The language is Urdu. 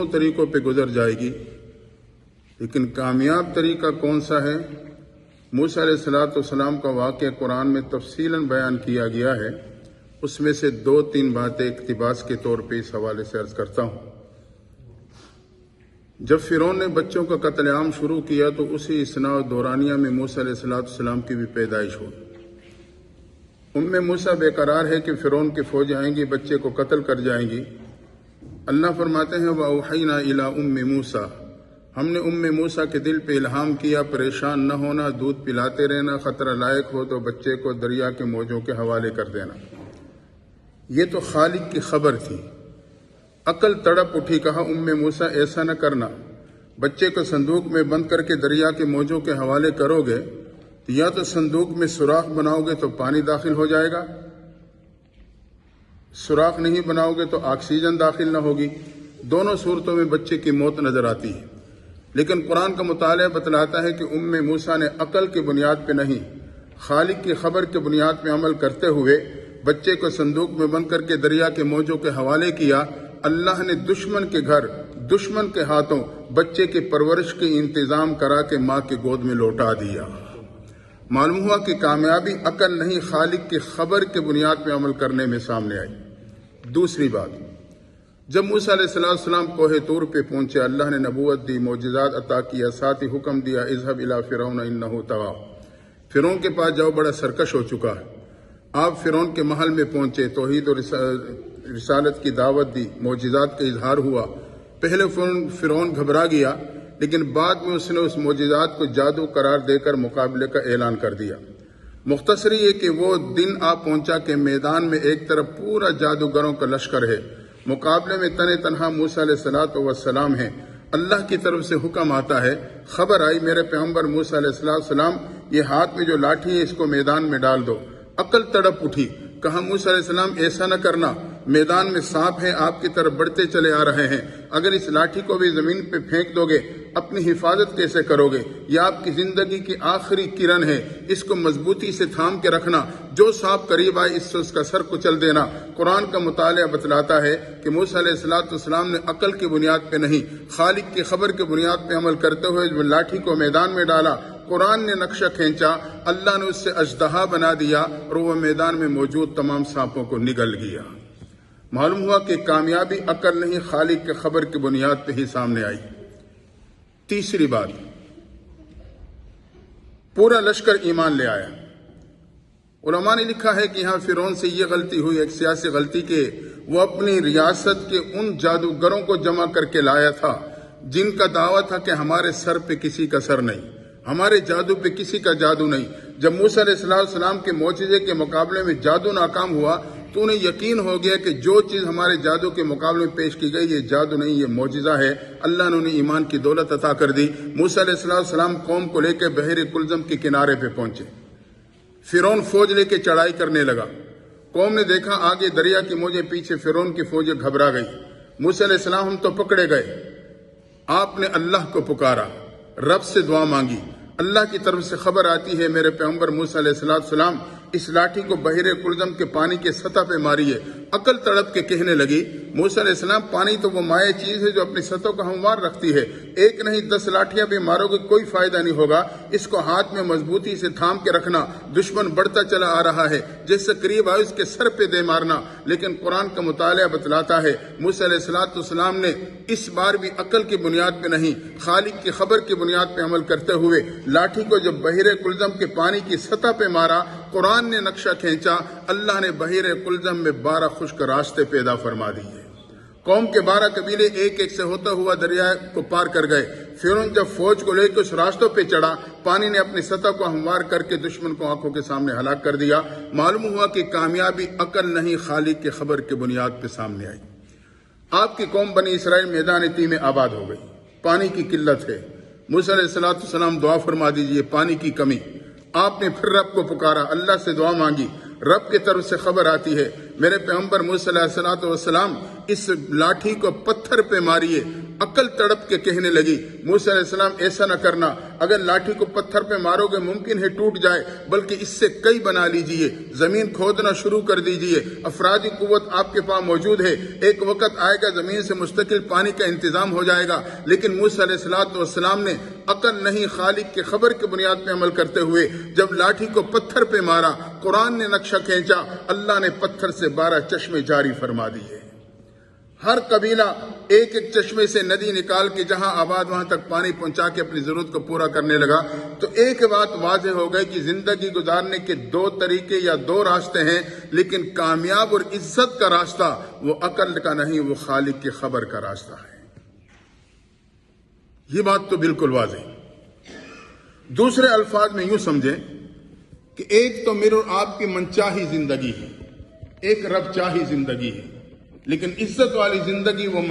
دوسروں طریقوں پہ گزر جائے گی، لیکن کامیاب طریقہ کون سا ہے؟ موسیٰ علیہ السلام کا واقعہ قرآن میں تفصیلاً بیان کیا گیا ہے۔ اس میں سے 2-3 باتیں اقتباس کے طور پہ اس حوالے سے عرض کرتا ہوں۔ جب فرعون نے بچوں کا قتل عام شروع کیا تو اسی اثناء و دورانیہ میں موسیٰ علیہ السلام کی بھی پیدائش ہوئی۔ موسیٰ بے قرار ہے کہ فرعون کی فوج آئیں گی، بچے کو قتل کر جائیں گی۔ اللہ فرماتے ہیں وَأَوْحَيْنَا إِلَىٰ موسیٰ، ہم نے موسیٰ کے دل پہ الہام کیا، پریشان نہ ہونا، دودھ پلاتے رہنا، خطرہ لائق ہو تو بچے کو دریا کے موجوں کے حوالے کر دینا۔ یہ تو خالق کی خبر تھی۔ عقل تڑپ اٹھی، کہا موسیٰ ایسا نہ کرنا، بچے کو صندوق میں بند کر کے دریا کے موجوں کے حوالے کرو گے تو یا تو صندوق میں سوراخ بناؤ گے تو پانی داخل ہو جائے گا، سوراخ نہیں بناؤ گے تو آکسیجن داخل نہ ہوگی، دونوں صورتوں میں بچے کی موت نظر آتی ہے۔ لیکن قرآن کا مطالعہ بتلاتا ہے کہ موسیٰ نے عقل کی بنیاد پہ نہیں، خالق کی خبر کی بنیاد پہ عمل کرتے ہوئے بچے کو صندوق میں بند کر کے دریا کے موجوں کے حوالے کیا۔ اللہ نے دشمن کے گھر، دشمن کے ہاتھوں بچے کی پرورش کے انتظام کرا کے ماں کی گود میں لوٹا دیا۔ معلوم ہوا کہ کامیابی عقل نہیں، خالق کی خبر کے بنیاد پہ عمل کرنے میں سامنے آئی۔ دوسری بات، جب موسیٰ علیہ السلام کوہ طور پہ پہنچے، اللہ نے نبوت دی، معجزات عطا کیا، ساتھ ہی حکم دیا اذهب الى فرعون انه طغى، فرعون کے پاس جاؤ، بڑا سرکش ہو چکا ہے۔ آپ فرعون کے محل میں پہنچے، توحید و رسالت کی دعوت دی، معجزات کا اظہار ہوا۔ پہلے فرعون گھبرا گیا، لیکن بعد میں اس نے اس معجزات کو جادو قرار دے کر مقابلے کا اعلان کر دیا۔ مختصر یہ کہ وہ دن آ پہنچا کہ میدان میں ایک طرف پورا جادوگروں کا لشکر ہے، مقابلے میں تنہا موسیٰ علیہ السلام ہیں۔ اللہ کی طرف سے حکم آتا ہے، خبر آئی میرے پیغمبر موسیٰ علیہ السلام، یہ ہاتھ میں جو لاٹھی ہے اس کو میدان میں ڈال دو۔ عقل تڑپ اٹھی، کہا موسیٰ علیہ السلام ایسا نہ کرنا، میدان میں سانپ ہیں، آپ کی طرف بڑھتے چلے آ رہے ہیں، اگر اس لاٹھی کو بھی زمین پہ پھینک دو گے اپنی حفاظت کیسے کرو گے؟ یہ آپ کی زندگی کی آخری کرن ہے، اس کو مضبوطی سے تھام کے رکھنا، جو سانپ قریب آئے اس سے اس کا سر کچل دینا۔ قرآن کا مطالعہ بتلاتا ہے کہ موسیٰ علیہ السلام نے عقل کی بنیاد پہ نہیں، خالق کی خبر کی بنیاد پہ عمل کرتے ہوئے جو لاٹھی کو میدان میں ڈالا، قرآن نے نقشہ کھینچا، اللہ نے اس سے اژدہا بنا دیا اور وہ میدان میں موجود تمام سانپوں کو نگل گیا۔ معلوم ہوا کہ کامیابی عقل نہیں، خالق کی خبر کی بنیاد پہ ہی سامنے آئی۔ تیسری بات، پورا لشکر ایمان لے آیا۔ علماء نے لکھا ہے کہ یہاں فرعون سے یہ غلطی ہوئی، ایک سیاسی غلطی، کہ وہ اپنی ریاست کے ان جادوگروں کو جمع کر کے لایا تھا جن کا دعویٰ تھا کہ ہمارے سر پہ کسی کا سر نہیں، ہمارے جادو پہ کسی کا جادو نہیں۔ جب موسیٰ علیہ السلام کے معجزے کے مقابلے میں جادو ناکام ہوا تو انہیں یقین ہو گیا کہ جو چیز ہمارے جادو کے مقابلے میں پیش کی گئی یہ جادو نہیں، یہ معجزہ ہے۔ اللہ نے انہیں ایمان کی دولت عطا کر دی۔ موسیٰ علیہ السلام قوم کو لے کے بحر کلزم کے کنارے پہ پہنچے، فرعون فوج لے کے چڑھائی کرنے لگا۔ قوم نے دیکھا آگے دریا کی موجیں، پیچھے فرعون کی فوجیں گھبرا گئی۔ موسیٰ علیہ السلام ہم تو پکڑے گئے۔ آپ نے اللہ کو پکارا، رب سے دعا مانگی، اللہ کی طرف سے خبر آتی ہے میرے پیغمبر موسیٰ علیہ السلام اس لاٹھی کو بحر کلزم کے پانی کے سطح پہ ماری ہے۔ عقل تڑپ کے کہنے لگی، موسیٰ علیہ السلام پانی تو وہ مائع چیز ہے جو اپنی سطح کو ہموار رکھتی ہے، ایک نہیں 10 لاٹھیاں بھی مارو گے کوئی فائدہ نہیں ہوگا، اس کو ہاتھ میں مضبوطی سے تھام کے رکھنا، دشمن بڑھتا چلا آ رہا ہے، جس سے قریب آئے اس کے سر پہ دے مارنا۔ لیکن قرآن کا مطالعہ بتلاتا ہے موسیٰ علیہ السلام نے اس بار بھی عقل کی بنیاد پہ نہیں، خالق کی خبر کی بنیاد پہ عمل کرتے ہوئے لاٹھی کو جب بحر کلزم کے پانی کی سطح پہ مارا، قرآن نے نقشہ کھینچا، اللہ نے بحر کلزم میں 12 خشک راستے پیدا فرما دیے۔ قوم کے 12 قبیلے ایک ایک سے ہوتا ہوا دریا کو پار کر گئے۔ فرعون جب فوج کو لے کے اس راستوں پہ چڑھا، پانی نے اپنی سطح کو ہموار کر کے دشمن کو آنکھوں کے سامنے ہلاک کر دیا۔ معلوم ہوا کہ کامیابی عقل نہیں، خالق کی خبر کی بنیاد پہ سامنے آئی۔ آپ کی قوم بنی اسرائیل میدان طی میں آباد ہو گئی، پانی کی قلت ہے۔ موسیٰ علیہ السلام دعا فرما دیجئے، پانی کی کمی۔ آپ نے پھر رب کو پکارا، اللہ سے دعا مانگی، رب کی طرف سے خبر آتی ہے میرے پیغمبر موسیٰ علیہ السلام اس لاٹھی کو پتھر پہ ماریے، عقل تڑپ کے کہنے لگی موسیٰ علیہ السلام ایسا نہ کرنا، اگر لاٹھی کو پتھر پہ مارو گے ممکن ہے ٹوٹ جائے، بلکہ اس سے کئی بنا لیجئے، زمین کھودنا شروع کر دیجئے، افرادی قوت آپ کے پاس موجود ہے، ایک وقت آئے گا زمین سے مستقل پانی کا انتظام ہو جائے گا۔ لیکن موسیٰ علیہ السلام نے عقل نہیں خالق کے خبر کی بنیاد پہ عمل کرتے ہوئے جب لاٹھی کو پتھر پہ مارا، قرآن نے نقشہ کھینچا، اللہ نے پتھر سے 12 چشمے جاری فرما دیے۔ ہر قبیلہ ایک ایک چشمے سے ندی نکال کے جہاں آباد وہاں تک پانی پہنچا کے اپنی ضرورت کو پورا کرنے لگا۔ تو ایک بات واضح ہو گئی کہ زندگی گزارنے کے 2 طریقے یا 2 راستے ہیں، لیکن کامیاب اور عزت کا راستہ وہ عقل کا نہیں، وہ خالق کی خبر کا راستہ ہے۔ یہ بات تو بالکل واضح۔ دوسرے الفاظ میں یوں سمجھیں کہ ایک تو میرے اور آپ کی منچاہی زندگی ہے، ایک رب چاہی زندگی ہے، لیکن عزت والی زندگی وہ